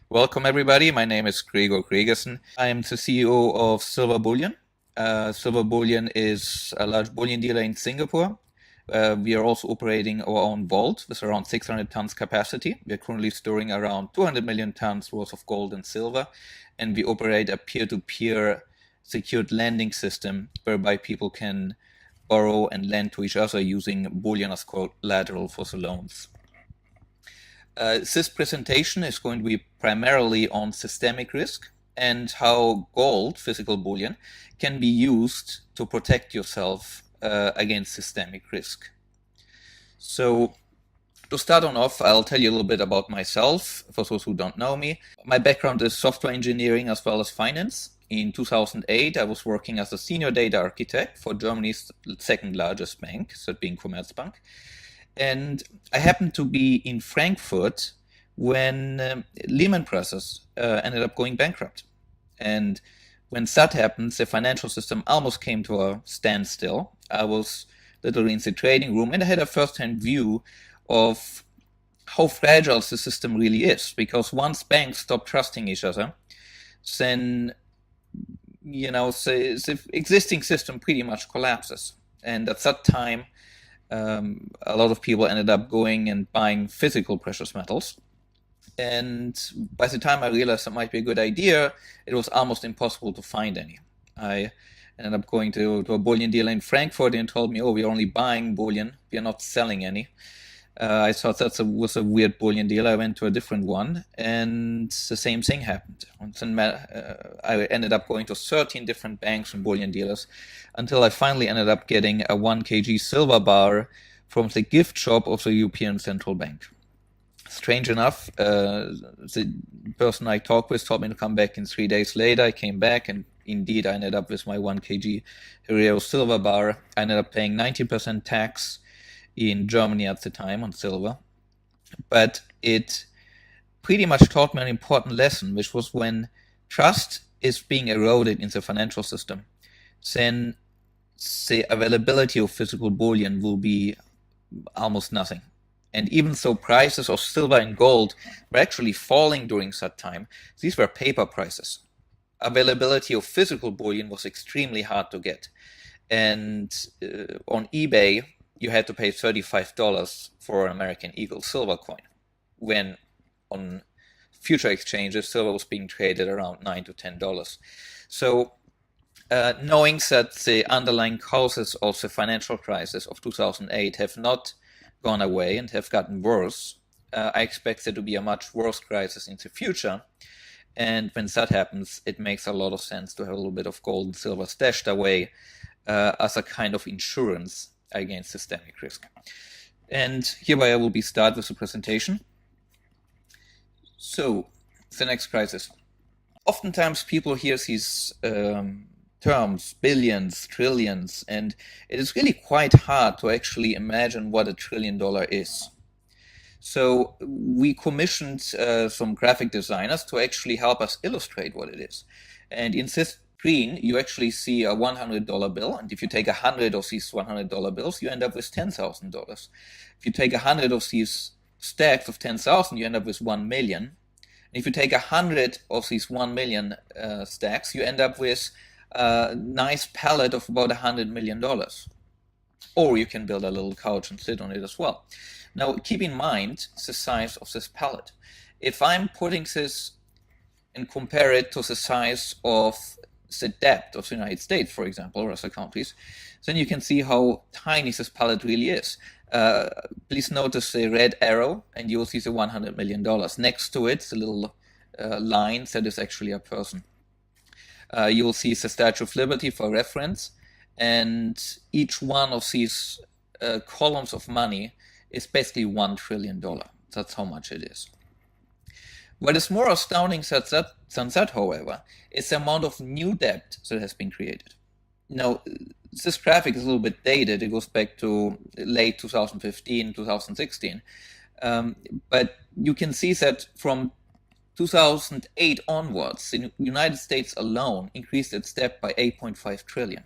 Welcome, everybody. My name is Gregor Gregersen. I'm the CEO of Silver Bullion. Silver Bullion is a large bullion dealer in Singapore. We are also operating our own vault with around 600 tons capacity. We are currently storing around 200 million tons worth of gold and silver, and we operate a peer-to-peer secured lending system whereby people can borrow and lend to each other using bullion as collateral for the loans. This presentation is going to be primarily on systemic risk and how gold, physical bullion, can be used to protect yourself against systemic risk. So to start on off, I'll tell you a little bit about myself, for those who don't know me. My background is software engineering as well as finance. In 2008, I was working as a senior data architect for Germany's second largest bank, that being Commerzbank. And I happened to be in Frankfurt when Lehman Brothers ended up going bankrupt. And when that happened, the financial system almost came to a standstill. I was literally in the trading room, and I had a first-hand view of how fragile the system really is. Because once banks stop trusting each other, then the existing system pretty much collapses. And at that time, a lot of people ended up going and buying physical precious metals. And by the time I realized that might be a good idea, it was almost impossible to find any. I ended up going to a bullion dealer in Frankfurt and told me, oh, we're only buying bullion, we are not selling any. I thought that was a weird bullion dealer. I went to a different one, and the same thing happened. And then I ended up going to 13 different banks and bullion dealers until I finally ended up getting a 1 kg silver bar from the gift shop of the European Central Bank. Strange enough, the person I talked with told me to come back in 3 days later. I came back, and indeed I ended up with my 1 kg Herrero silver bar. I ended up paying 19% tax in Germany at the time on silver. But it pretty much taught me an important lesson, which was when trust is being eroded in the financial system, then the availability of physical bullion will be almost nothing. And even though prices of silver and gold were actually falling during that time, these were paper prices. Availability of physical bullion was extremely hard to get. And on eBay, you had to pay $35 for an American Eagle silver coin, when on future exchanges, silver was being traded around $9 to $10. So knowing that the underlying causes of the financial crisis of 2008 have not gone away and have gotten worse, I expect there to be a much worse crisis in the future. And when that happens, it makes a lot of sense to have a little bit of gold and silver stashed away as a kind of insurance against systemic risk. And hereby I will start with the presentation. So, the next crisis. Oftentimes people hear these terms, billions, trillions, and it is really quite hard to actually imagine what $1 trillion is. So we commissioned some graphic designers to actually help us illustrate what it is. And in this screen, you actually see a $100 bill, and if you take 100 of these $100 bills, you end up with $10,000. If you take 100 of these stacks of 10,000, you end up with 1 million. And if you take 100 of these 1 million stacks, you end up with a nice pallet of about $100 million. Or you can build a little couch and sit on it as well. Now, keep in mind the size of this pallet. If I'm putting this and compare it to the size of the debt of the United States, for example, or other countries, then you can see how tiny this pallet really is. Please notice the red arrow, and you'll see the $100 million. Next to it, the little line that is actually a person. You'll see the Statue of Liberty for reference, and each one of these columns of money is basically $1 trillion. That's how much it is. What is more astounding than that, however, is the amount of new debt that has been created. Now, this graphic is a little bit dated. It goes back to late 2015, 2016. But you can see that from 2008 onwards, the United States alone increased its debt by 8.5 trillion.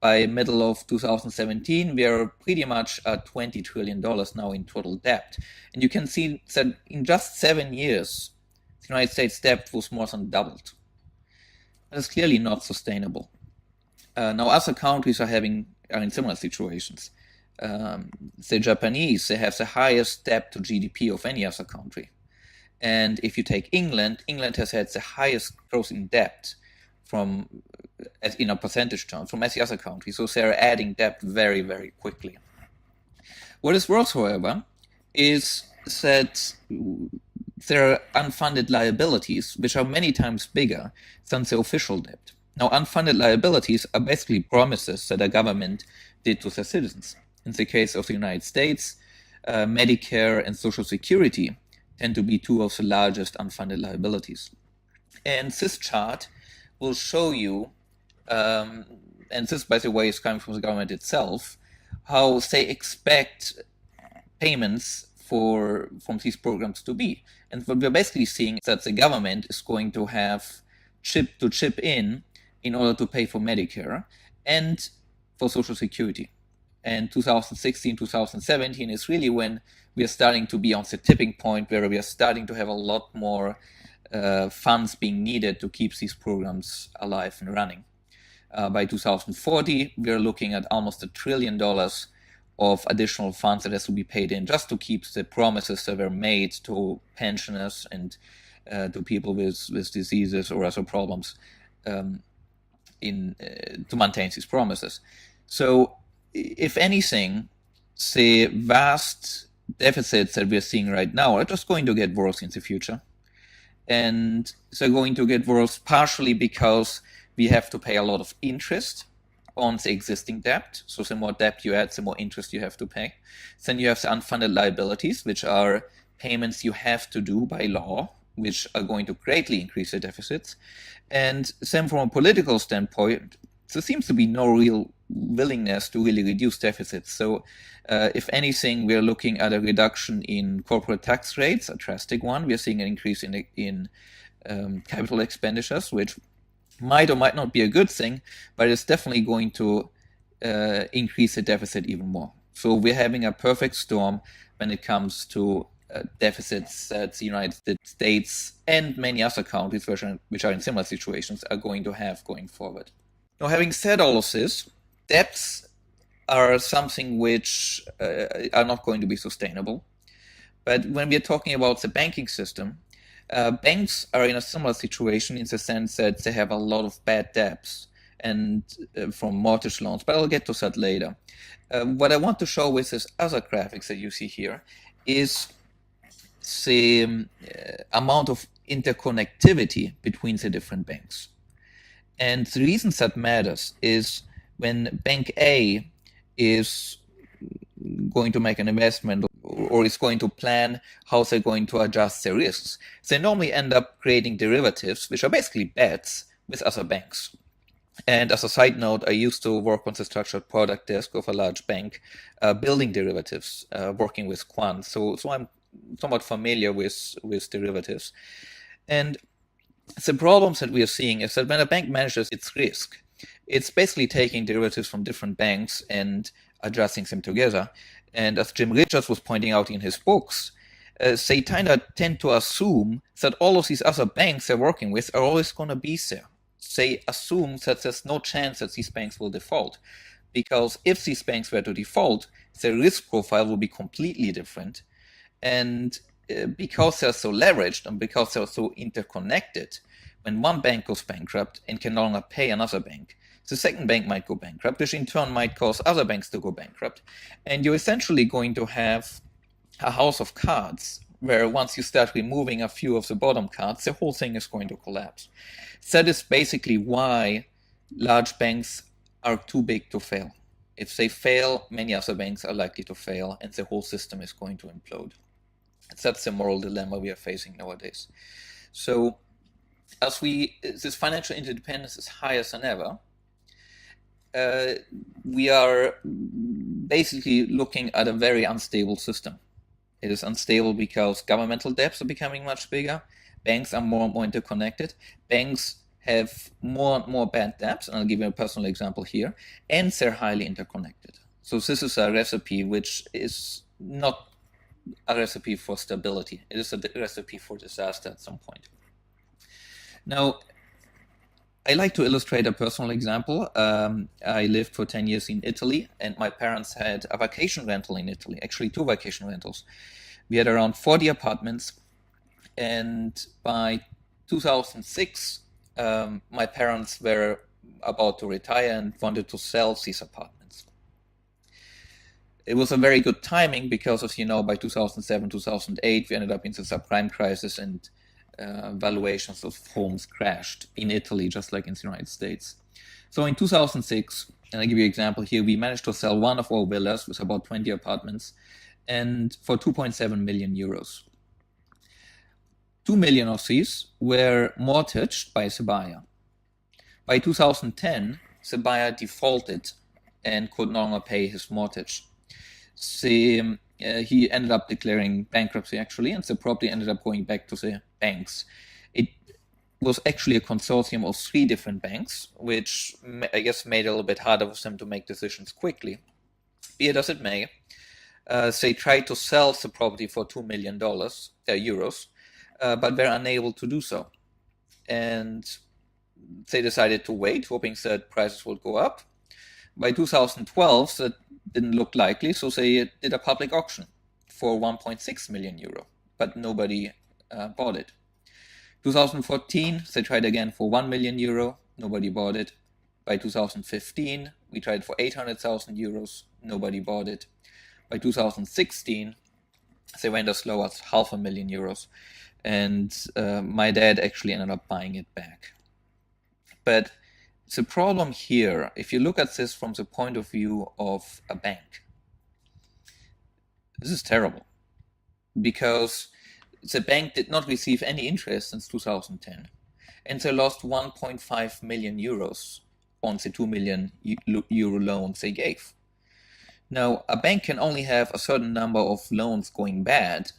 By middle of 2017, we are pretty much at $20 trillion now in total debt. And you can see that in just 7 years, the United States debt was more than doubled. That is clearly not sustainable. Now, other countries are in similar situations. The Japanese, they have the highest debt to GDP of any other country. And if you take England, England has had the highest growth in debt in a percentage terms from any other country. So they're adding debt very, very quickly. What is worse, however, is that there are unfunded liabilities, which are many times bigger than the official debt. Now, unfunded liabilities are basically promises that a government did to their citizens. In the case of the United States, Medicare and Social Security tend to be two of the largest unfunded liabilities. And this chart will show you, and this, by the way, is coming from the government itself, how they expect payments from these programs to be. And what we're basically seeing is that the government is going to have to chip in order to pay for Medicare and for Social Security. And 2016, 2017 is really when we are starting to be on the tipping point where we are starting to have a lot more funds being needed to keep these programs alive and running. By 2040, we are looking at almost $1 trillion of additional funds that has to be paid in just to keep the promises that were made to pensioners and to people with diseases or other problems to maintain these promises. So if anything, the vast deficits that we're seeing right now are just going to get worse in the future. And they're going to get worse partially because we have to pay a lot of interest on the existing debt. So the more debt you add, the more interest you have to pay. Then you have the unfunded liabilities, which are payments you have to do by law, which are going to greatly increase the deficits. And then from a political standpoint, there seems to be no real willingness to really reduce deficits. So if anything, we're looking at a reduction in corporate tax rates, a drastic one. We're seeing an increase in capital expenditures, which might or might not be a good thing, but it's definitely going to increase the deficit even more. So we're having a perfect storm when it comes to deficits that the United States and many other countries which are in similar situations are going to have going forward. Now, having said all of this, debts are something which are not going to be sustainable. But when we are talking about the banking system, banks are in a similar situation in the sense that they have a lot of bad debts and from mortgage loans, but I'll get to that later. What I want to show with this other graphics that you see here is the amount of interconnectivity between the different banks. And the reason that matters is when Bank A is going to make an investment or is going to plan how they're going to adjust their risks, they normally end up creating derivatives, which are basically bets with other banks. And as a side note, I used to work on the structured product desk of a large bank, building derivatives, working with quants. So I'm somewhat familiar with derivatives. And the problems that we are seeing is that when a bank manages its risk, it's basically taking derivatives from different banks and adjusting them together. And as Jim Richards was pointing out in his books, they kind of tend to assume that all of these other banks they're working with are always going to be there. They assume that there's no chance that these banks will default, because if these banks were to default, their risk profile will be completely different. And because they're so leveraged and because they're so interconnected, when one bank goes bankrupt and can no longer pay another bank, the second bank might go bankrupt, which in turn might cause other banks to go bankrupt. And you're essentially going to have a house of cards where once you start removing a few of the bottom cards, the whole thing is going to collapse. That is basically why large banks are too big to fail. If they fail, many other banks are likely to fail, and the whole system is going to implode. That's the moral dilemma we are facing nowadays. So as this financial interdependence is higher than ever, we are basically looking at a very unstable system. It is unstable because governmental debts are becoming much bigger. Banks are more and more interconnected. Banks have more and more bad debts, and I'll give you a personal example here, and they're highly interconnected. So this is a recipe which is not a recipe for stability. It is a recipe for disaster at some point. Now, I like to illustrate a personal example. I lived for 10 years in Italy, and my parents had a vacation rental in Italy, actually 2 vacation rentals. We had around 40 apartments, and by 2006, my parents were about to retire and wanted to sell these apartments. It was a very good timing because, as you know, by 2007, 2008, we ended up in the subprime crisis, and valuations of homes crashed in Italy, just like in the United States. So in 2006, and I give you an example here, we managed to sell one of our villas with about 20 apartments, and for 2.7 million euros. 2 million of these were mortgaged by the buyer. By 2010, the buyer defaulted and could no longer pay his mortgage. He ended up declaring bankruptcy, actually, and the property ended up going back to the banks. It was actually a consortium of 3 different banks, which I guess made it a little bit harder for them to make decisions quickly. Be it as it may, they tried to sell the property for $2 million, euros, but were unable to do so. And they decided to wait, hoping that prices would go up. By 2012, that didn't look likely, so they did a public auction for 1.6 million euro, but nobody bought it. 2014, they tried again for 1 million euro, nobody bought it. By 2015, we tried for 800,000 euros, nobody bought it. By 2016, they went as low as 500,000 euros, and my dad actually ended up buying it back. But the problem here, if you look at this from the point of view of a bank, this is terrible, because the bank did not receive any interest since 2010, and they lost 1.5 million euros on the 2 million euro loans they gave. Now, a bank can only have a certain number of loans going bad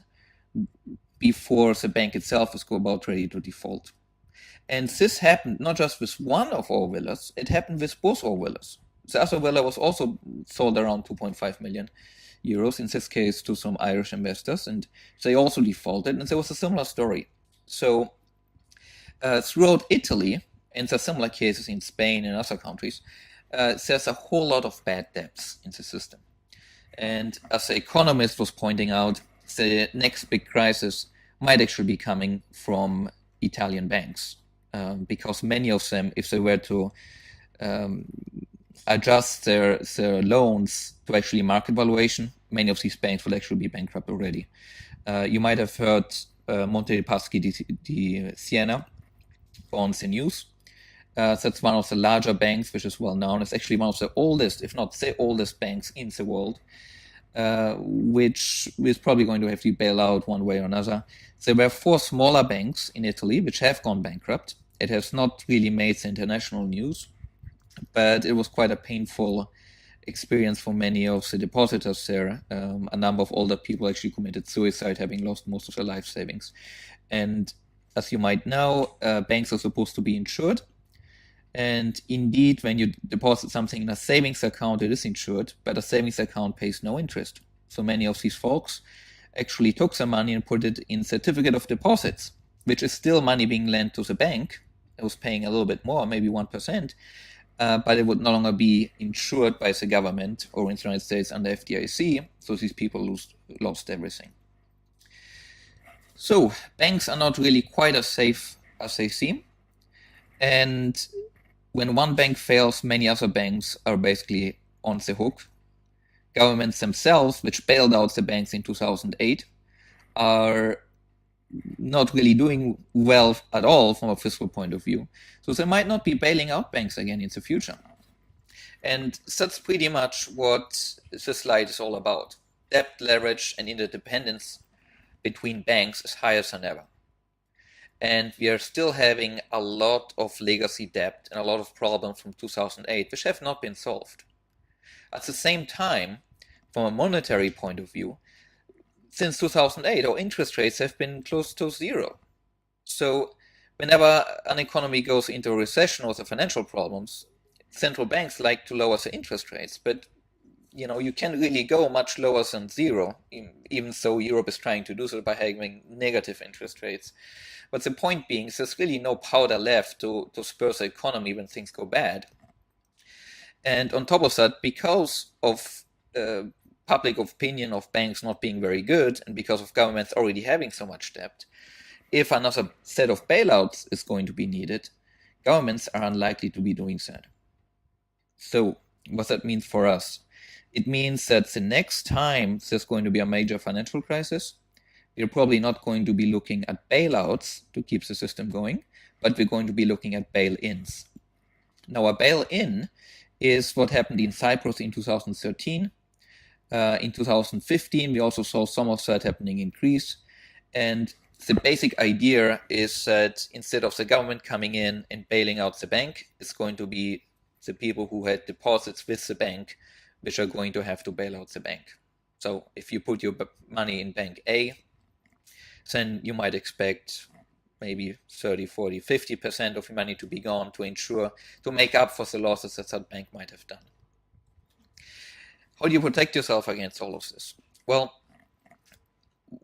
before the bank itself is about ready to default. And this happened not just with one of our villas, it happened with both our villas. The other villa was also sold around 2.5 million euros, in this case to some Irish investors, and they also defaulted, and there was a similar story. So throughout Italy, and there are similar cases in Spain and other countries, there's a whole lot of bad debts in the system. And as the economist was pointing out, the next big crisis might actually be coming from Italian banks, because many of them, if they were to adjust their loans to actually market valuation, many of these banks will actually be bankrupt already. You might have heard Monte dei Paschi di Siena on the news. That's one of the larger banks, which is well known. It's actually one of the oldest, if not the oldest banks in the world, which is probably going to have to bail out one way or another. There were 4 smaller banks in Italy which have gone bankrupt. It has not really made the international news, but it was quite a painful experience for many of the depositors there. A number of older people actually committed suicide, having lost most of their life savings. And as you might know, banks are supposed to be insured. And indeed, when you deposit something in a savings account, it is insured, but a savings account pays no interest. So many of these folks actually took the money and put it in certificate of deposits, which is still money being lent to the bank. It was paying a little bit more, maybe 1%, but it would no longer be insured by the government or in the United States under FDIC, so these people lost everything. So banks are not really quite as safe as they seem, and when one bank fails, many other banks are basically on the hook. Governments themselves, which bailed out the banks in 2008, are not really doing well at all from a fiscal point of view. So they might not be bailing out banks again in the future. And that's pretty much what this slide is all about. Debt, leverage, and interdependence between banks is higher than ever. And we are still having a lot of legacy debt and a lot of problems from 2008, which have not been solved. At the same time, from a monetary point of view, since 2008, our interest rates have been close to 0. So whenever an economy goes into a recession or the financial problems, central banks like to lower the interest rates, but you can really go much lower than zero, even though Europe is trying to do so by having negative interest rates. But the point being, there's really no powder left to spur the economy when things go bad. And on top of that, because of public opinion of banks not being very good, and because of governments already having so much debt, if another set of bailouts is going to be needed, governments are unlikely to be doing that. So what that means for us? It means that the next time there's going to be a major financial crisis, we're probably not going to be looking at bailouts to keep the system going, but we're going to be looking at bail-ins. Now, a bail-in is what happened in Cyprus in 2013. In 2015, we also saw some of that happening in Greece. And the basic idea is that instead of the government coming in and bailing out the bank, it's going to be the people who had deposits with the bank which are going to have to bail out the bank. So if you put your money in bank A, then you might expect maybe 30, 40, 50% of your money to be gone to make up for the losses that bank might have done. How do you protect yourself against all of this? Well,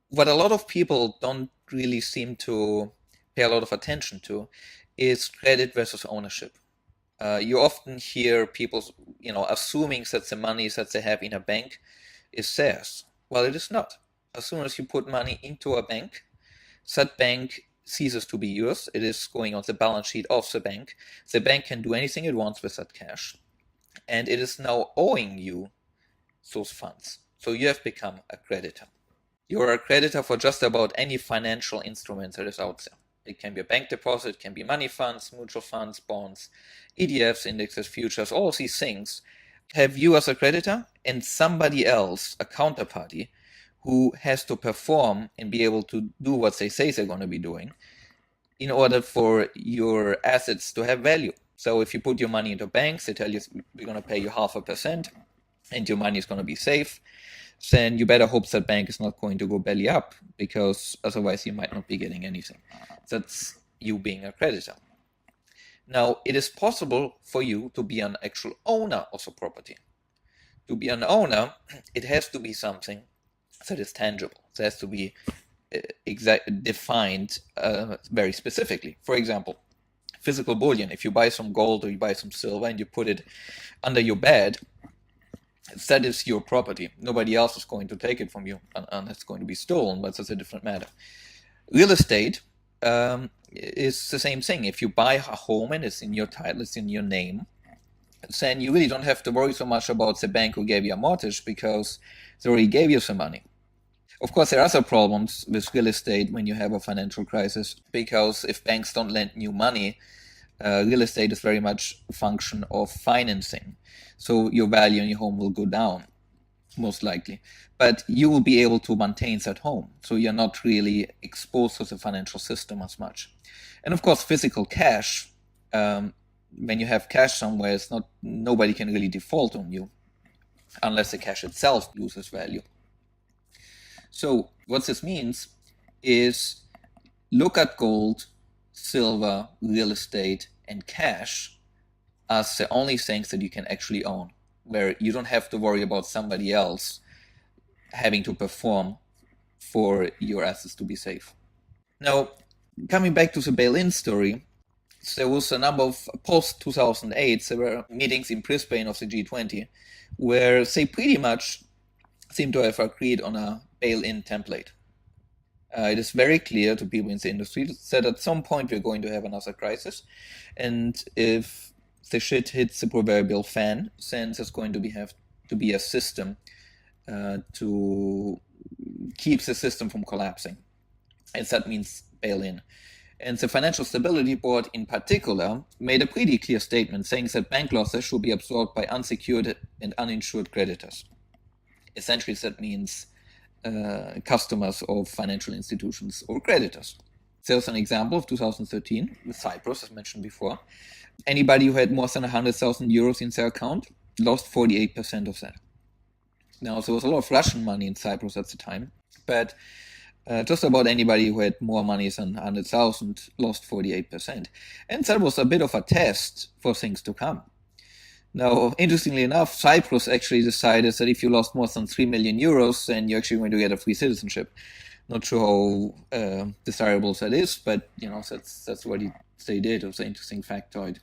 what a lot of people don't really seem to pay a lot of attention to is credit versus ownership. You often hear people, assuming that the money that they have in a bank is theirs. Well, it is not. As soon as you put money into a bank, that bank ceases to be yours. It is going on the balance sheet of the bank. The bank can do anything it wants with that cash, and it is now owing you those funds. So you have become a creditor. You are a creditor for just about any financial instrument that is out there. It can be a bank deposit, it can be money funds, mutual funds, bonds, ETFs, indexes, futures, all of these things have you as a creditor and somebody else, a counterparty, who has to perform and be able to do what they say they're going to be doing in order for your assets to have value. So if you put your money into banks, they tell you we're going to pay you 0.5% and your money is going to be safe, then you better hope that bank is not going to go belly up, because otherwise you might not be getting anything. That's you being a creditor. Now, it is possible for you to be an actual owner of a property. To be an owner, it has to be something that is tangible. It has to be defined very specifically. For example, physical bullion. If you buy some gold or you buy some silver and you put it under your bed, that is your property. Nobody else is going to take it from you, and it's going to be stolen, but that's a different matter. Real estate is the same thing. If you buy a home and it's in your title, it's in your name, then you really don't have to worry so much about the bank who gave you a mortgage, because they already gave you some money. Of course, there are other problems with real estate when you have a financial crisis, because if banks don't lend new money, real estate is very much a function of financing. So your value in your home will go down, most likely. But you will be able to maintain that home. So you're not really exposed to the financial system as much. And of course, physical cash, when you have cash somewhere, nobody can really default on you unless the cash itself loses value. So what this means is look at gold, silver, real estate, and cash as the only things that you can actually own, where you don't have to worry about somebody else having to perform for your assets to be safe. Now, coming back to the bail-in story, there was a number of post-2008, there were meetings in Brisbane of the G20, where they pretty much seem to have agreed on a bail-in template. It is very clear to people in the industry that at some point we're going to have another crisis, and if the shit hits the proverbial fan, then there's going to have to be a system to keep the system from collapsing, and that means bail-in. And the Financial Stability Board in particular made a pretty clear statement saying that bank losses should be absorbed by unsecured and uninsured creditors. Essentially, that means customers of financial institutions or creditors. There's an example of 2013 with Cyprus, as mentioned before. Anybody who had more than 100,000 euros in their account lost 48% of that. Now, there was a lot of Russian money in Cyprus at the time, but just about anybody who had more money than 100,000 lost 48%. And that was a bit of a test for things to come. Now, interestingly enough, Cyprus actually decided that if you lost more than 3 million euros, then you're actually going to get a free citizenship. Not sure how desirable that is, but that's what they did. It was an interesting factoid.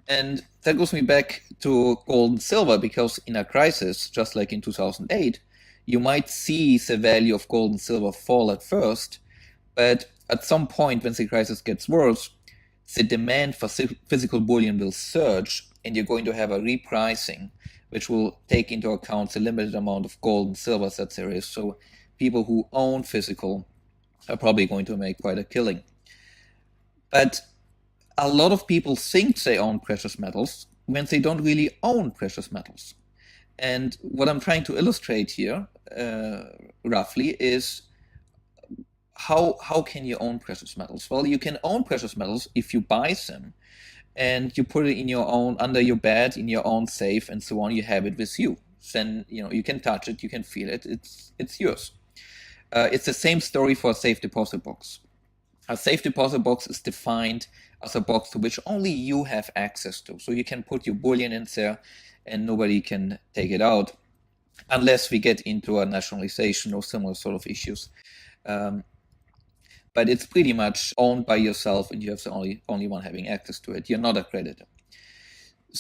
And that goes me back to gold and silver, because in a crisis, just like in 2008, you might see the value of gold and silver fall at first, but at some point when the crisis gets worse, the demand for physical bullion will surge, and you're going to have a repricing, which will take into account the limited amount of gold and silver that there is. So people who own physical are probably going to make quite a killing. But a lot of people think they own precious metals when they don't really own precious metals. And what I'm trying to illustrate here, roughly, is how can you own precious metals? Well, you can own precious metals if you buy them and you put it in your own, under your bed, in your own safe, and so on. You have it with you. Then you can touch it, you can feel it. It's yours. It's the same story for a safe deposit box. A safe deposit box is defined as a box to which only you have access to. So you can put your bullion in there and nobody can take it out, unless we get into a nationalization or similar sort of issues. But it's pretty much owned by yourself, and you have the only one having access to it. You're not a creditor.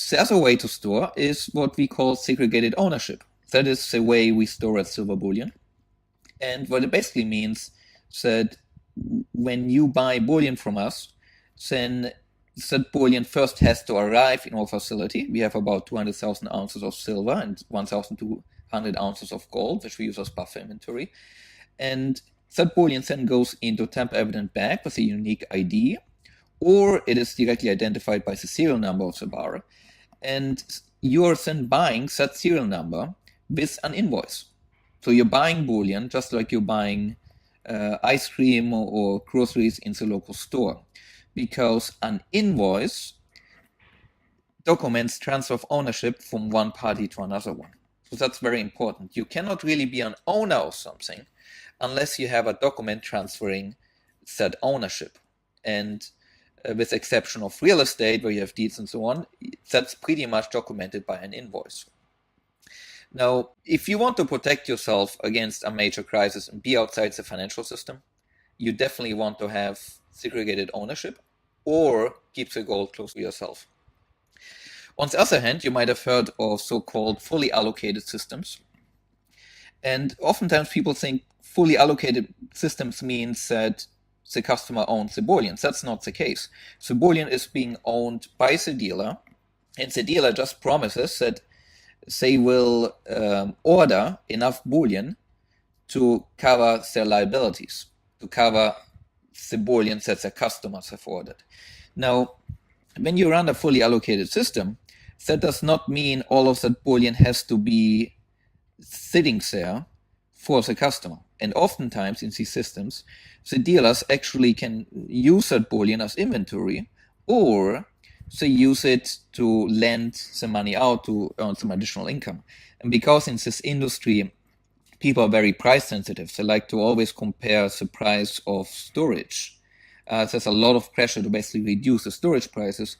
The other way to store is what we call segregated ownership. That is the way we store at Silver Bullion. And what it basically means is that when you buy bullion from us, then that bullion first has to arrive in our facility. We have about 200,000 ounces of silver and 1,200 ounces of gold, which we use as buffer inventory. And that bullion then goes into tamper-evident bag with a unique ID, or it is directly identified by the serial number of the bar. And you are then buying that serial number with an invoice. So you're buying bullion just like you're buying ice cream or groceries in the local store, because an invoice documents transfer of ownership from one party to another one. So that's very important. You cannot really be an owner of something unless you have a document transferring that ownership. And with exception of real estate, where you have deeds and so on, that's pretty much documented by an invoice. Now, if you want to protect yourself against a major crisis and be outside the financial system, you definitely want to have segregated ownership or keep the gold close to yourself. On the other hand, you might have heard of so-called fully allocated systems. And oftentimes people think fully allocated systems means that the customer owns the bullion. That's not the case. The bullion is being owned by the dealer, and the dealer just promises that they will order enough bullion to cover their liabilities, to cover the bullion that their customers have ordered. Now, when you run a fully allocated system, that does not mean all of that bullion has to be sitting there for the customer. And oftentimes in these systems, the dealers actually can use that bullion as inventory, or they use it to lend the money out to earn some additional income. And because in this industry, people are very price sensitive, they like to always compare the price of storage. There's a lot of pressure to basically reduce the storage prices,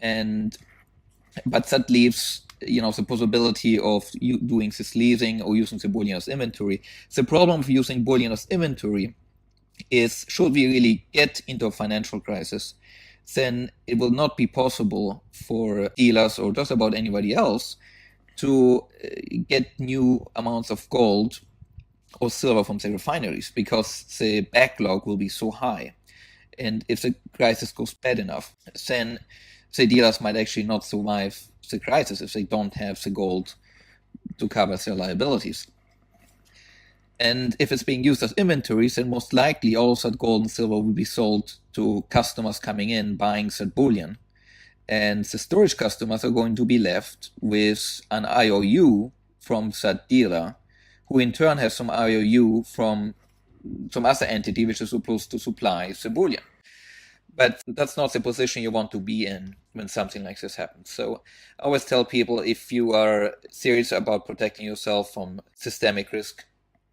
but that leaves the possibility of you doing this leasing or using the bullion as inventory. The problem of using bullion as inventory is, should we really get into a financial crisis, then it will not be possible for dealers or just about anybody else to get new amounts of gold or silver from the refineries, because the backlog will be so high. And if the crisis goes bad enough, then the dealers might actually not survive the crisis if they don't have the gold to cover their liabilities. And if it's being used as inventory, then most likely all of that gold and silver will be sold to customers coming in buying that bullion. And the storage customers are going to be left with an IOU from that dealer, who in turn has some IOU from some other entity which is supposed to supply the bullion. But that's not the position you want to be in when something like this happens. So I always tell people, if you are serious about protecting yourself from systemic risk,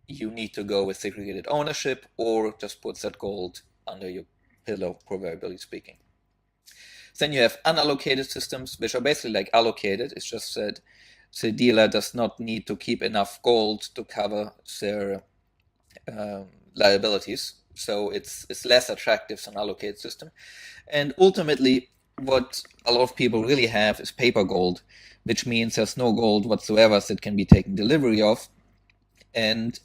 you need to go with segregated ownership, or just put that gold under your pillow, proverbially speaking. Then you have unallocated systems, which are basically like allocated. It's just that the dealer does not need to keep enough gold to cover their liabilities. So it's less attractive than allocated system. And ultimately, what a lot of people really have is paper gold, which means there's no gold whatsoever that can be taken delivery of, and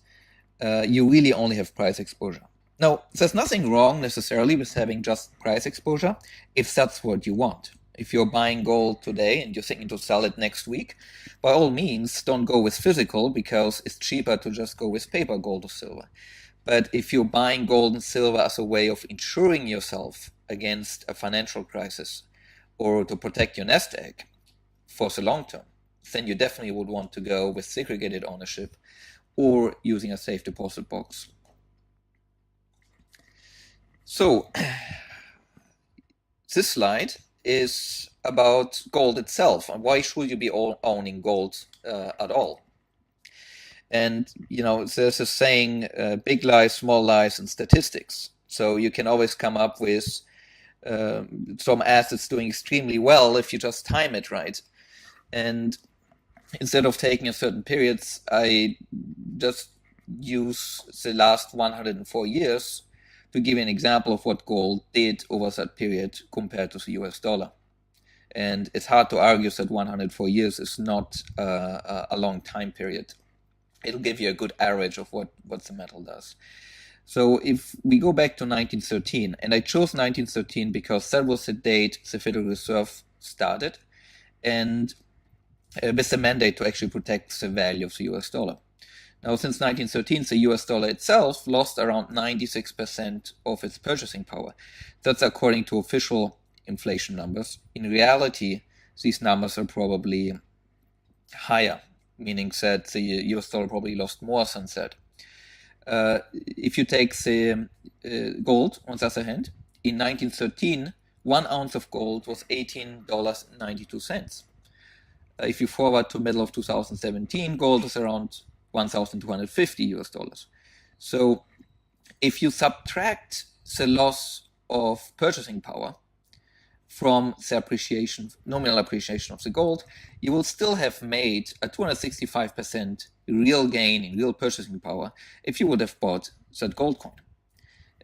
you really only have price exposure. Now, there's nothing wrong necessarily with having just price exposure if that's what you want. If you're buying gold today and you're thinking to sell it next week, by all means, don't go with physical because it's cheaper to just go with paper gold or silver. But if you're buying gold and silver as a way of insuring yourself against a financial crisis or to protect your nest egg for the long term, then you definitely would want to go with segregated ownership or using a safe deposit box. So this slide is about gold itself and why should you be owning gold at all. And there's a saying, big lies, small lies, and statistics. So you can always come up with some assets doing extremely well if you just time it right. And instead of taking a certain periods, I just use the last 104 years to give you an example of what gold did over that period compared to the US dollar. And it's hard to argue that 104 years is not a long time period. It'll give you a good average of what the metal does. So if we go back to 1913, and I chose 1913 because that was the date the Federal Reserve started, and with the mandate to actually protect the value of the US dollar. Now, since 1913, the US dollar itself lost around 96% of its purchasing power. That's according to official inflation numbers. In reality, these numbers are probably higher, meaning that the US dollar probably lost more than that. If you take the gold, on the other hand, in 1913, 1 ounce of gold was $18.92. If you forward to middle of 2017, gold is around 1,250 US dollars. So if you subtract the loss of purchasing power from the appreciation, nominal appreciation of the gold, you will still have made a 265% real gain in real purchasing power if you would have bought that gold coin.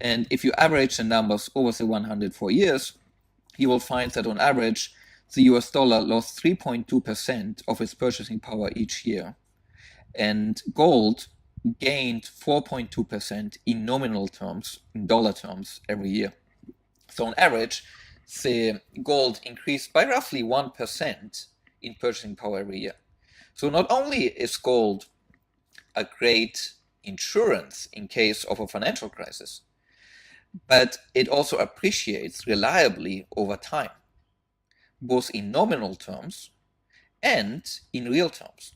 And if you average the numbers over the 104 years, you will find that on average, the US dollar lost 3.2% of its purchasing power each year, and gold gained 4.2% in nominal terms, in dollar terms, every year. So on average, the gold increased by roughly 1% in purchasing power every year. So not only is gold a great insurance in case of a financial crisis, but it also appreciates reliably over time, both in nominal terms and in real terms.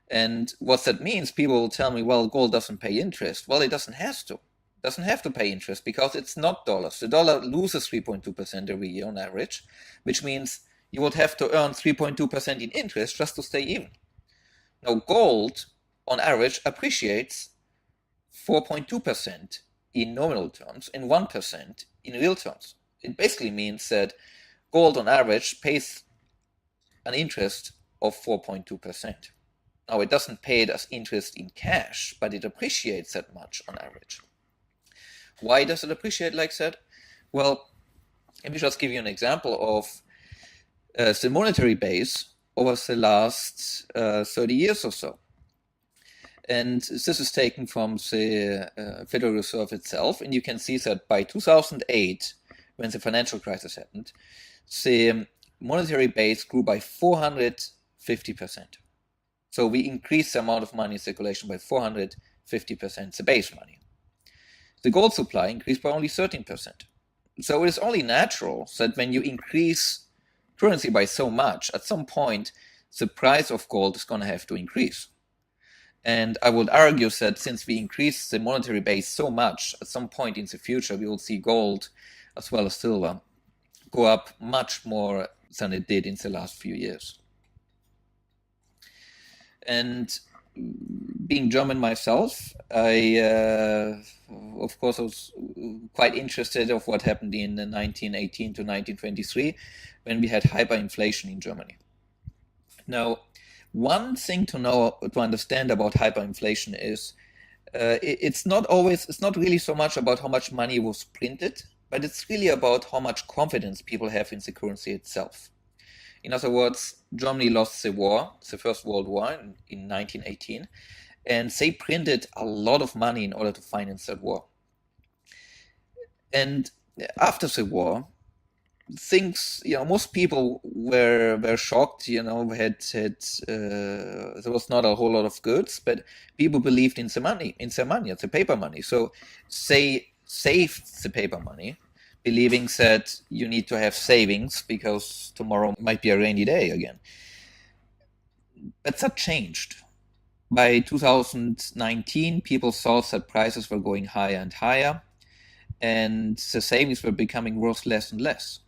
And what that means, people will tell me, well, gold doesn't pay interest. Well, it doesn't have to. It doesn't have to pay interest because it's not dollars. The dollar loses 3.2% every year on average, which means you would have to earn 3.2% in interest just to stay even. Now, gold, on average, appreciates 4.2% in nominal terms and 1% in real terms. It basically means that gold, on average, pays an interest of 4.2%. Now, it doesn't pay it as interest in cash, but it appreciates that much on average. Why does it appreciate like that? Well, let me just give you an example of the monetary base over the last 30 years or so. And this is taken from the Federal Reserve itself, and you can see that by 2008, when the financial crisis happened, the monetary base grew by 450%. So we increased the amount of money in circulation by 450%, the base money. The gold supply increased by only 13%. So it is only natural that when you increase currency by so much, at some point, the price of gold is going to have to increase. And I would argue that since we increased the monetary base so much, at some point in the future, we will see gold as well as silver go up much more than it did in the last few years. And being German myself, of course, I was quite interested of what happened in 1918 to 1923 when we had hyperinflation in Germany. Now, one thing to understand about hyperinflation is it's not really so much about how much money was printed, but it's really about how much confidence people have in the currency itself. In other words, Germany lost the war, the First World War in 1918, and they printed a lot of money in order to finance that war. And after the war, things, most people were shocked, there was not a whole lot of goods, but people believed in the money, the paper money. So they saved the paper money, believing that you need to have savings because tomorrow might be a rainy day again. But that changed. By 2019, people saw that prices were going higher and higher, and the savings were becoming worth less and less.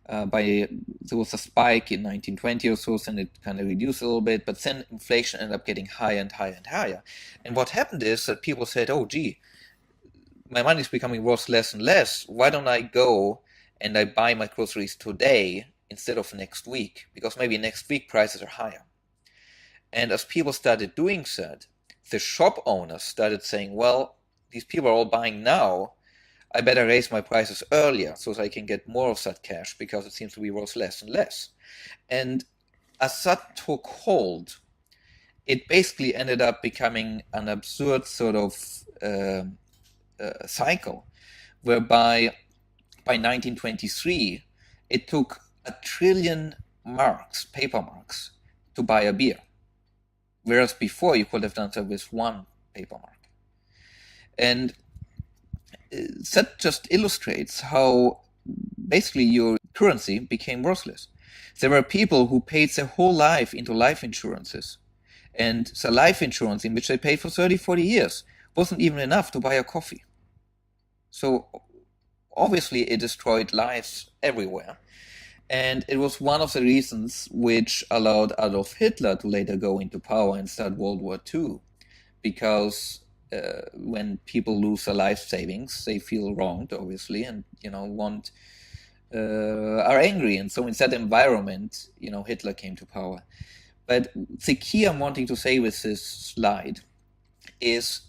There was a spike in 1920 or so, then it kind of reduced a little bit, but then inflation ended up getting higher and higher and higher. And what happened is that people said, oh, gee, my money is becoming worth less and less. Why don't I go and I buy my groceries today instead of next week? Because maybe next week prices are higher. And as people started doing that, the shop owners started saying, well, these people are all buying now. I better raise my prices earlier so that I can get more of that cash because it seems to be worth less and less. And as that took hold, it basically ended up becoming an absurd sort of cycle, whereby by 1923, it took 1 trillion marks, paper marks, to buy a beer. Whereas before you could have done that with one paper mark. And that just illustrates how basically your currency became worthless. There were people who paid their whole life into life insurances, and the life insurance in which they paid for 30, 40 years wasn't even enough to buy a coffee. So obviously it destroyed lives everywhere. And it was one of the reasons which allowed Adolf Hitler to later go into power and start World War II, because when people lose their life savings, they feel wronged, obviously, and are angry. And so in that environment, Hitler came to power. But the key I'm wanting to say with this slide is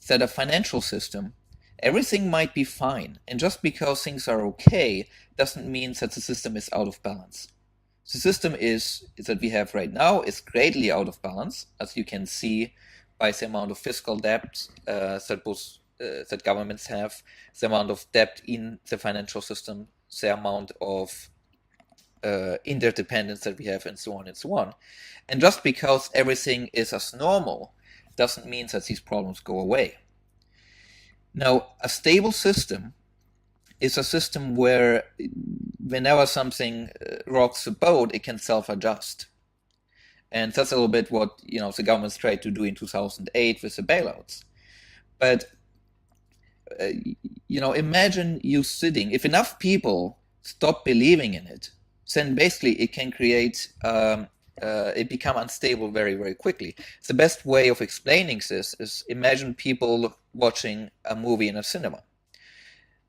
that a financial system, everything might be fine, and just because things are okay doesn't mean that the system is out of balance. The system is that we have right now is greatly out of balance, as you can see by the amount of fiscal debt that governments have, the amount of debt in the financial system, the amount of interdependence that we have, and so on and so on. And just because everything is as normal doesn't mean that these problems go away. Now, a stable system is a system where whenever something rocks the boat, it can self-adjust. And that's a little bit what the governments tried to do in 2008 with the bailouts. But imagine you sitting. If enough people stop believing in it, then basically it can create it become unstable very, very quickly. The best way of explaining this is imagine people watching a movie in a cinema.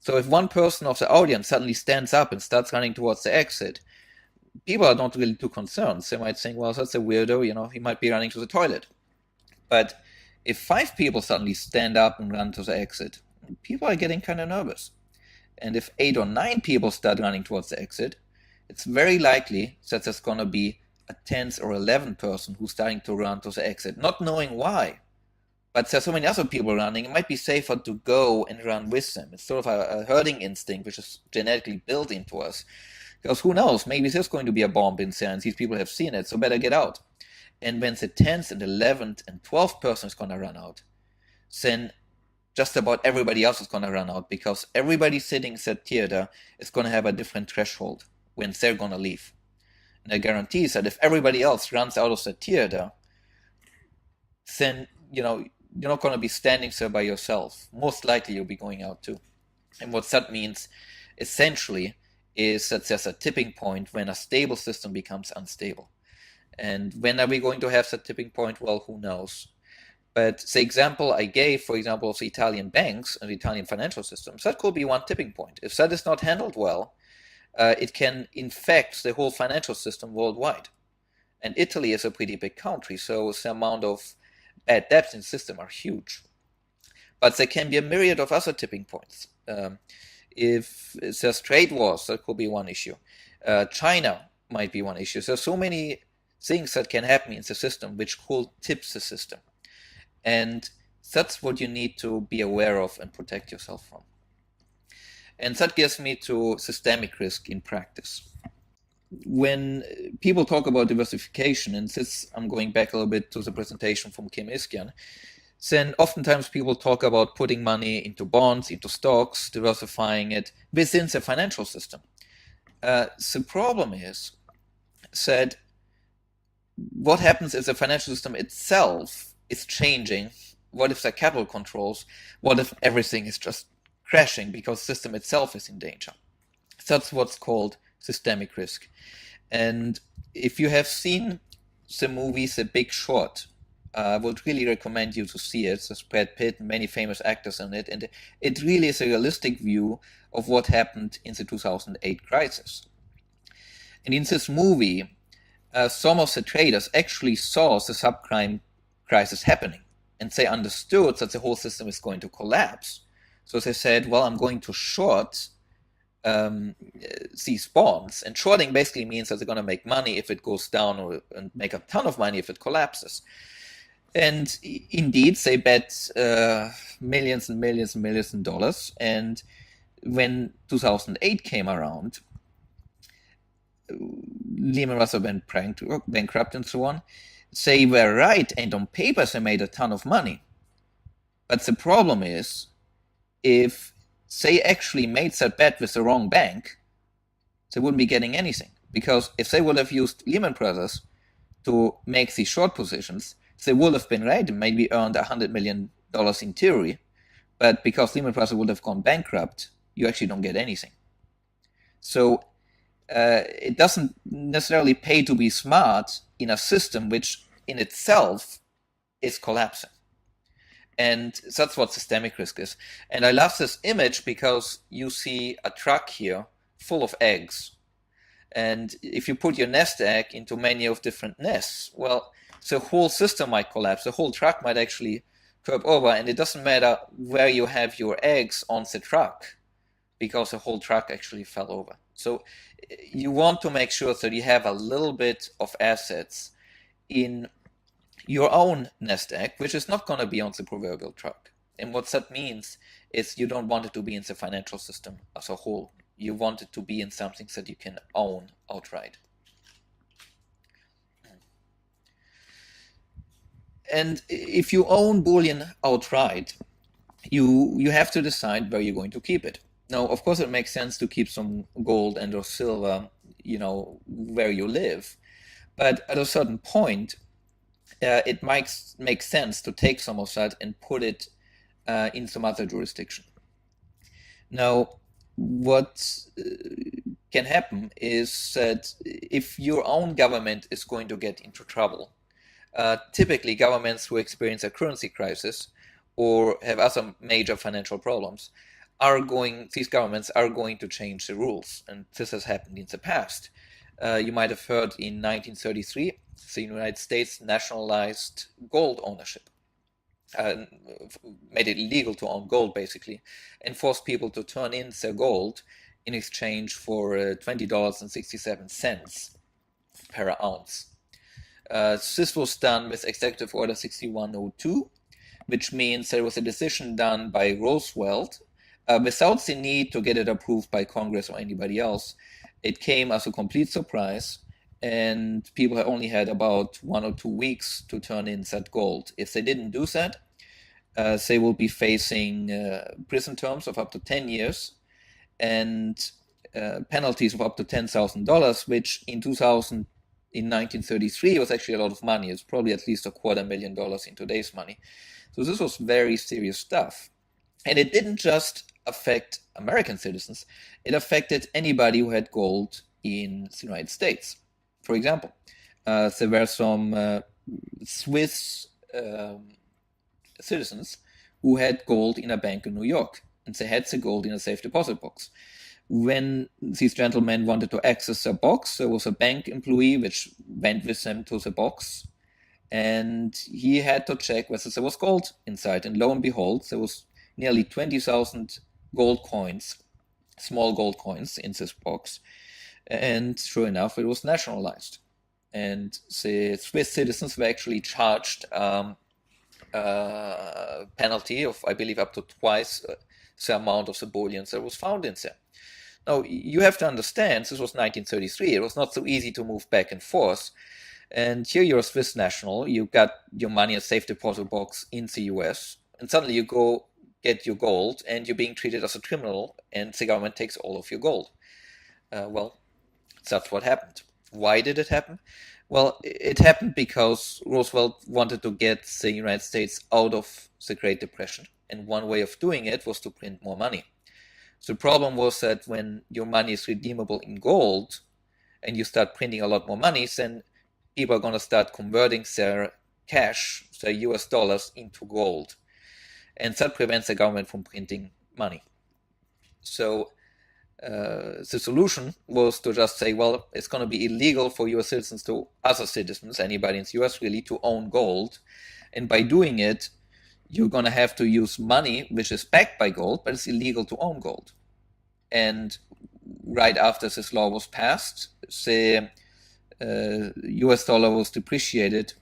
So if one person of the audience suddenly stands up and starts running towards the exit, people are not really too concerned. They might think, well, that's a weirdo, he might be running to the toilet. But if 5 people suddenly stand up and run to the exit, people are getting kind of nervous. And if 8 or 9 people start running towards the exit, it's very likely that there's going to be a 10th or 11th person who's starting to run to the exit, not knowing why. But there's so many other people running, it might be safer to go and run with them. It's sort of a herding instinct, which is genetically built into us. Because who knows, maybe there's going to be a bomb in there and these people have seen it, so better get out. And when the 10th and 11th and 12th person is going to run out, then just about everybody else is going to run out, because everybody sitting in that theater is going to have a different threshold when they're going to leave. And I guarantee that if everybody else runs out of the theater, then, you're not going to be standing there by yourself. Most likely you'll be going out too. And what that means, essentially, is that there's a tipping point when a stable system becomes unstable. And when are we going to have that tipping point? Well, who knows? But the example I gave, for example, of the Italian banks and the Italian financial systems, that could be one tipping point. If that is not handled well, it can infect the whole financial system worldwide. And Italy is a pretty big country, so the amount of bad debts in the system are huge. But there can be a myriad of other tipping points. If there's trade wars, that could be one issue. China might be one issue. There's so many things that can happen in the system which could tip the system. And that's what you need to be aware of and protect yourself from. And that gets me to systemic risk in practice. When people talk about diversification, and this I'm going back a little bit to the presentation from Kim Iskyan, then oftentimes people talk about putting money into bonds, into stocks, diversifying it within the financial system. The problem is that what happens if the financial system itself is changing? What if the capital controls? What if everything is just crashing because the system itself is in danger? That's what's called systemic risk. And if you have seen the movie The Big Short, I would really recommend you to see it. There's Brad Pitt and many famous actors in it, and it really is a realistic view of what happened in the 2008 crisis. And in this movie, some of the traders actually saw the subprime crisis happening, and they understood that the whole system is going to collapse. So they said, well, I'm going to short these bonds. And shorting basically means that they're going to make money if it goes down, and make a ton of money if it collapses. And indeed, they bet millions and millions and millions of dollars. And when 2008 came around, Lehman Brothers went bankrupt and so on. They were right, and on paper they made a ton of money. But the problem is, if they actually made that bet with the wrong bank, they wouldn't be getting anything. Because if they would have used Lehman Brothers to make these short positions, they would have been right and maybe earned $100 million in theory. But because Lehman Brothers would have gone bankrupt, you actually don't get anything. So it doesn't necessarily pay to be smart in a system which in itself is collapsing. And that's what systemic risk is. And I love this image because you see a truck here full of eggs. And if you put your nest egg into many of different nests, well, the whole system might collapse. The whole truck might actually curb over. And it doesn't matter where you have your eggs on the truck, because the whole truck actually fell over. So you want to make sure that you have a little bit of assets in your own nest egg, which is not going to be on the proverbial truck. And what that means is you don't want it to be in the financial system as a whole. You want it to be in something that you can own outright. And if you own bullion outright, you have to decide where you're going to keep it. Now, of course, it makes sense to keep some gold and or silver, where you live. But at a certain point, it might make sense to take some of that and put it in some other jurisdiction. Now, what can happen is that if your own government is going to get into trouble, typically governments who experience a currency crisis or have other major financial problems these governments are going to change the rules. And this has happened in the past. You might have heard in 1933, the United States nationalized gold ownership, made it illegal to own gold basically, and forced people to turn in their gold in exchange for $20.67 per ounce. This was done with Executive Order 6102, which means there was a decision done by Roosevelt without the need to get it approved by Congress or anybody else. It came as a complete surprise, and people only had about 1 or 2 weeks to turn in that gold. If they didn't do that, they will be facing prison terms of up to 10 years and penalties of up to $10,000, which in 1933 was actually a lot of money. It's probably at least $250,000 in today's money. So this was very serious stuff. And it didn't just affect American citizens, it affected anybody who had gold in the United States. For example, there were some Swiss citizens who had gold in a bank in New York, and they had the gold in a safe deposit box. When these gentlemen wanted to access their box, there was a bank employee which went with them to the box, and he had to check whether there was gold inside. And lo and behold, there was nearly 20,000 gold coins, small gold coins in this box. And sure enough, it was nationalized. And the Swiss citizens were actually charged penalty of, I believe, up to twice the amount of the bullion that was found in there. Now, you have to understand, this was 1933. It was not so easy to move back and forth. And here you're a Swiss national, you got your money in a safe deposit box in the US, and suddenly you go get your gold, and you're being treated as a criminal, and the government takes all of your gold. Well, that's what happened. Why did it happen? Well, it happened because Roosevelt wanted to get the United States out of the Great Depression, and one way of doing it was to print more money. So the problem was that when your money is redeemable in gold, and you start printing a lot more money, then people are going to start converting their cash, their US dollars, into gold. And that prevents the government from printing money. So the solution was to just say, well, it's going to be illegal for US citizens to other citizens, anybody in the US really, to own gold. And by doing it, you're going to have to use money which is backed by gold, but it's illegal to own gold. And right after this law was passed, the US dollar was depreciated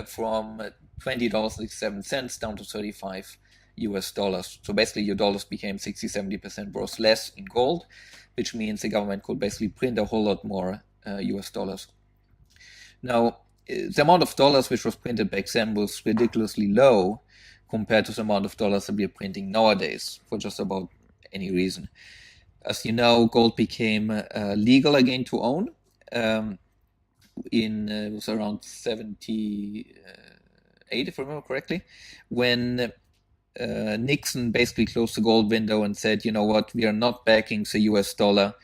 from $20.67 down to 35 US dollars. So basically your dollars became 60-70% worth less in gold, which means the government could basically print a whole lot more US dollars. Now, the amount of dollars which was printed back then was ridiculously low compared to the amount of dollars that we are printing nowadays for just about any reason. As you know, gold became legal again to own. It was around 78, if I remember correctly, when Nixon basically closed the gold window and said, you know what, we are not backing the US dollar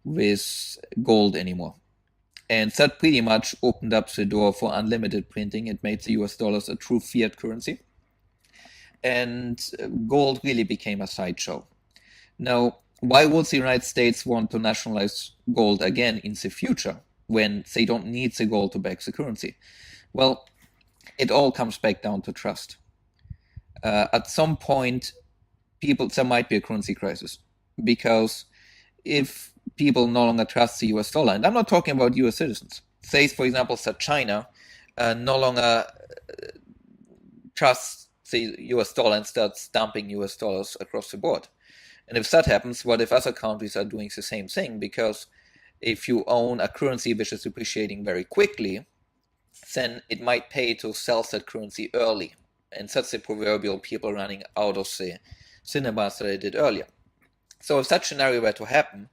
with gold anymore. And that pretty much opened up the door for unlimited printing. It made the US dollars a true fiat currency. And gold really became a sideshow. Now, why would the United States want to nationalize gold again in the future when they don't need the gold to back the currency? Well, it all comes back down to trust. At some point, there might be a currency crisis, because if people no longer trust the US dollar, and I'm not talking about US citizens, say, for example, that China no longer trusts the US dollar and starts dumping US dollars across the board. And if that happens, what if other countries are doing the same thing? Because if you own a currency which is depreciating very quickly, then it might pay to sell that currency early. And that's the proverbial people running out of the cinemas that I did earlier. So if such a scenario were to happen,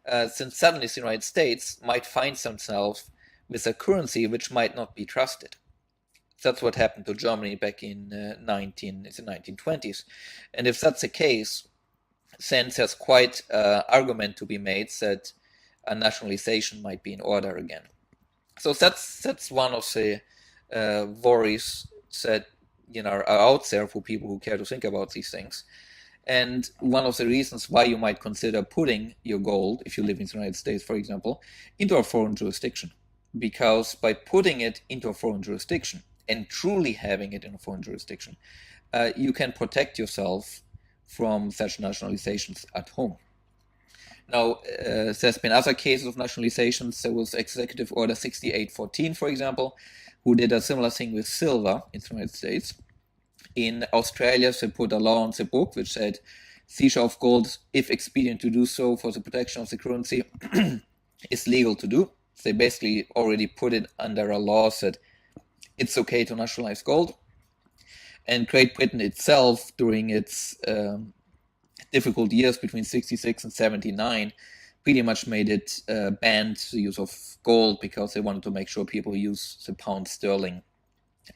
then suddenly the United States might find themselves with a currency which might not be trusted. That's what happened to Germany back in the 1920s. And if that's the case, then there's quite an argument to be made that a nationalization might be in order again. So that's one of the worries that are out there for people who care to think about these things. And one of the reasons why you might consider putting your gold, if you live in the United States, for example, into a foreign jurisdiction. Because by putting it into a foreign jurisdiction and truly having it in a foreign jurisdiction, you can protect yourself from such nationalizations at home. Now, there's been other cases of nationalizations. There was Executive Order 6814, for example, who did a similar thing with silver in the United States. In Australia, they put a law on the book which said seizure of gold, if expedient to do so for the protection of the currency, is legal to do. They basically already put it under a law that it's okay to nationalize gold. And Great Britain itself, during its difficult years between 66 and 79, pretty much made it banned the use of gold because they wanted to make sure people use the pound sterling,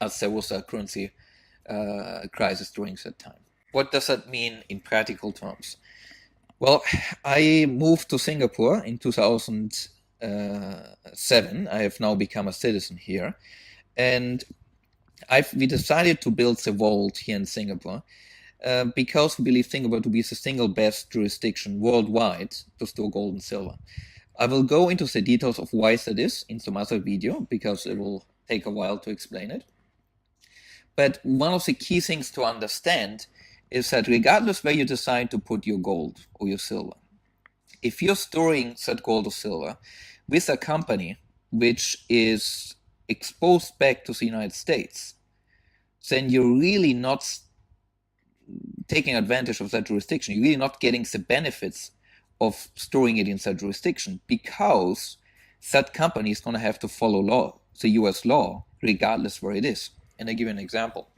as there was a currency crisis during that time. What does that mean in practical terms? Well, I moved to Singapore in 2000 2007, I have now become a citizen here, and we decided to build the vault here in Singapore because we believe Singapore to be the single best jurisdiction worldwide to store gold and silver. I will go into the details of why that is in some other video because it will take a while to explain it. But one of the key things to understand is that regardless where you decide to put your gold or your silver, if you're storing that gold or silver with a company which is exposed back to the United States, then you're really not taking advantage of that jurisdiction. You're really not getting the benefits of storing it in that jurisdiction because that company is going to have to follow law, the US law, regardless where it is. And I give you an example.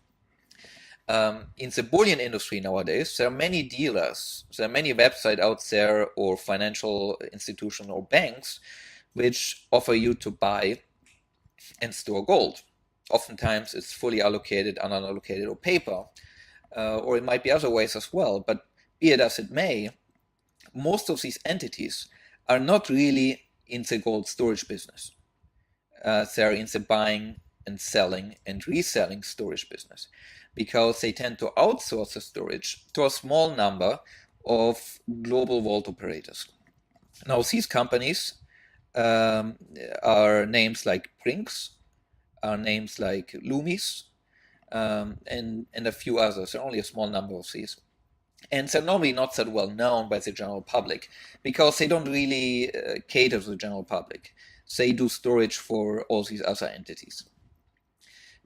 In the bullion industry nowadays, there are many dealers, there are many websites out there or financial institutions or banks which offer you to buy and store gold. Oftentimes it's fully allocated, unallocated, or paper, or it might be other ways as well. But be it as it may, most of these entities are not really in the gold storage business. They're in the buying and selling and reselling storage business because they tend to outsource the storage to a small number of global vault operators. Now, these companies are names like Brinks, are names like Loomis, and a few others. There are only a small number of these. And they're normally not that well known by the general public because they don't really cater to the general public. They do storage for all these other entities.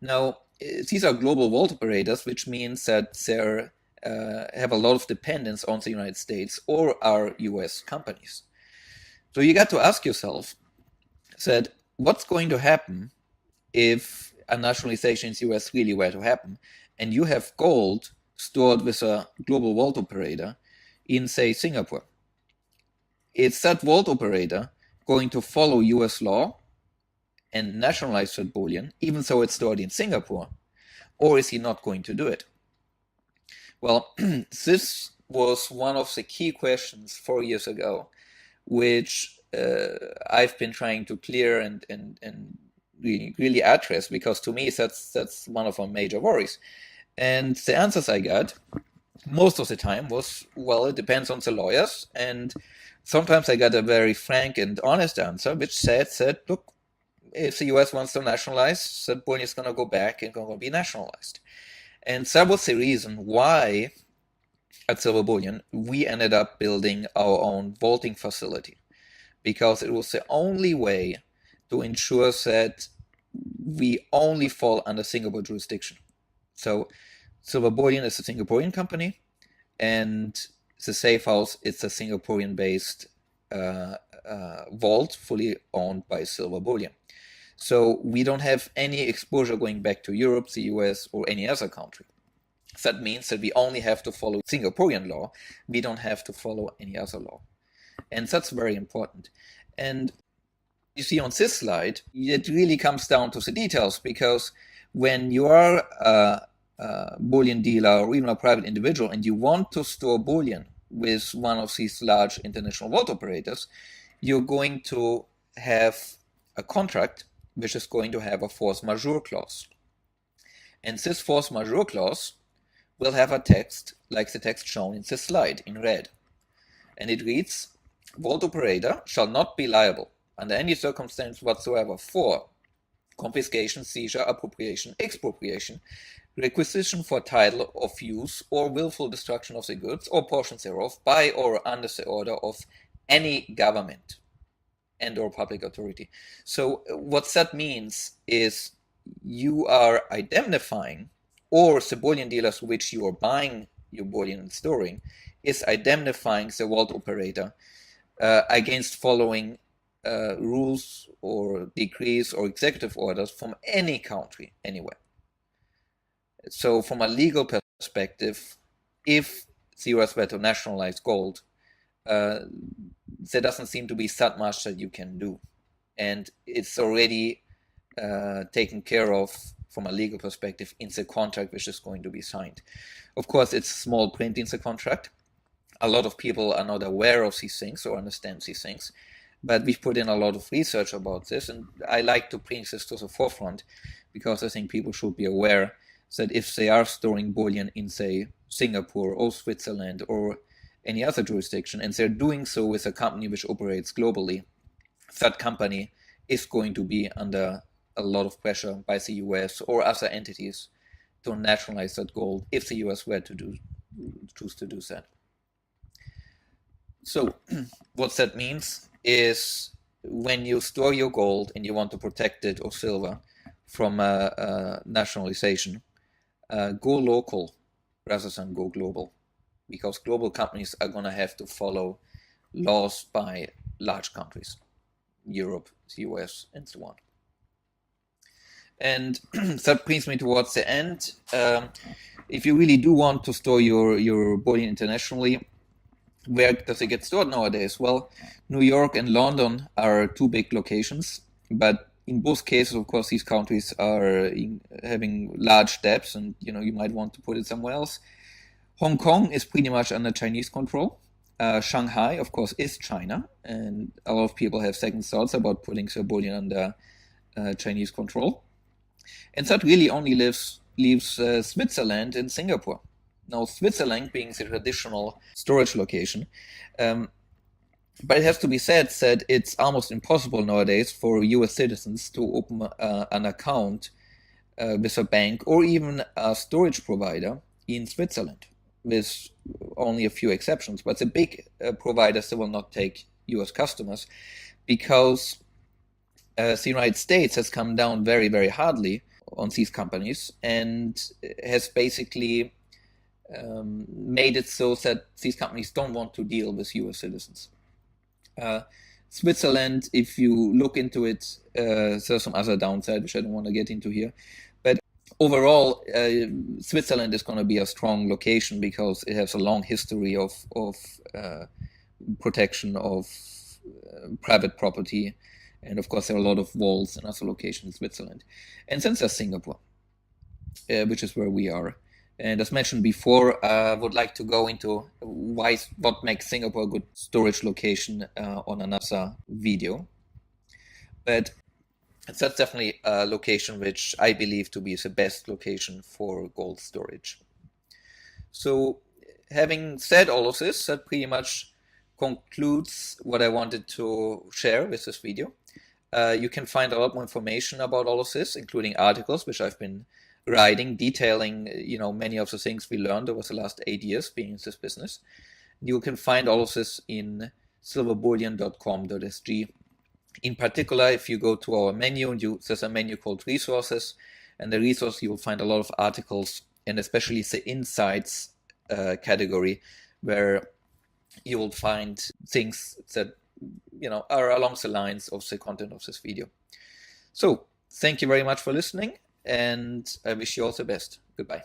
Now, these are global vault operators, which means that they have a lot of dependence on the United States or are US companies. So you got to ask yourself that what's going to happen if a nationalization in the US really were to happen and you have gold stored with a global vault operator in, say, Singapore. Is that vault operator going to follow US law and nationalize that bullion, even though it's stored in Singapore, or is he not going to do it? Well, this was one of the key questions 4 years ago, which I've been trying to clear and really address, because to me that's one of our major worries. And the answers I got most of the time was, well, it depends on the lawyers. And sometimes I got a very frank and honest answer, which said, look, if the US wants to nationalize, that bullion is going to go back and going to be nationalized. And that was the reason why at Silver Bullion we ended up building our own vaulting facility, because it was the only way to ensure that we only fall under Singapore jurisdiction. So Silver Bullion is a Singaporean company, and the safe house is a Singaporean-based vault fully owned by Silver Bullion. So we don't have any exposure going back to Europe, the US, or any other country. That means that we only have to follow Singaporean law. We don't have to follow any other law. And that's very important. And you see on this slide, it really comes down to the details, because when you are a bullion dealer or even a private individual and you want to store bullion with one of these large international vault operators, you're going to have a contract which is going to have a force majeure clause. And this force majeure clause will have a text like the text shown in this slide in red. And it reads, vault operator shall not be liable under any circumstance whatsoever for confiscation, seizure, appropriation, expropriation, requisition for title of use, or willful destruction of the goods or portions thereof by or under the order of any government and or public authority. So what that means is you are indemnifying, or the bullion dealers which you are buying your bullion and storing is indemnifying the vault operator against following rules or decrees or executive orders from any country, anywhere. So from a legal perspective, if the US were to nationalize gold, there doesn't seem to be that much that you can do. And it's already taken care of from a legal perspective in the contract which is going to be signed. Of course, it's small print in the contract. A lot of people are not aware of these things or understand these things. But we've put in a lot of research about this, and I like to bring this to the forefront because I think people should be aware that if they are storing bullion in, say, Singapore or Switzerland or any other jurisdiction, and they're doing so with a company which operates globally, that company is going to be under a lot of pressure by the US or other entities to nationalize that gold if the US were to choose to do that. So what that means is when you store your gold and you want to protect it or silver from nationalization, go local rather than go global, because global companies are going to have to follow laws by large countries, Europe, the US, and so on. And that brings me towards the end. If you really do want to store your bullion internationally, where does it get stored nowadays? Well, New York and London are two big locations, but in both cases, of course, these countries are having large debts, and you might want to put it somewhere else. Hong Kong is pretty much under Chinese control. Shanghai, of course, is China, and a lot of people have second thoughts about putting their bullion under Chinese control. And that really only leaves Switzerland and Singapore. Now, Switzerland being the traditional storage location, but it has to be said that it's almost impossible nowadays for US citizens to open an account with a bank or even a storage provider in Switzerland, with only a few exceptions. But the big providers, they will not take US customers because the United States has come down very, very hardly on these companies and has basically made it so that these companies don't want to deal with US citizens. Switzerland, if you look into it, there's some other downside which I don't want to get into here, but overall Switzerland is going to be a strong location because it has a long history of protection of private property, and of course there are a lot of walls and other locations in Switzerland. And then there's Singapore, which is where we are. And as mentioned before, I would like to go into what makes Singapore a good storage location on another video. But that's definitely a location which I believe to be the best location for gold storage. So having said all of this, that pretty much concludes what I wanted to share with this video. You can find a lot more information about all of this, including articles which I've been writing, detailing many of the things we learned over the last 8 years being in this business. You can find all of this in silverbullion.com.sg. In particular, if you go to our menu, there's a menu called Resources, and the resource you will find a lot of articles, and especially the Insights category, where you will find things that are along the lines of the content of this video. So thank you very much for listening, and I wish you all the best. Goodbye.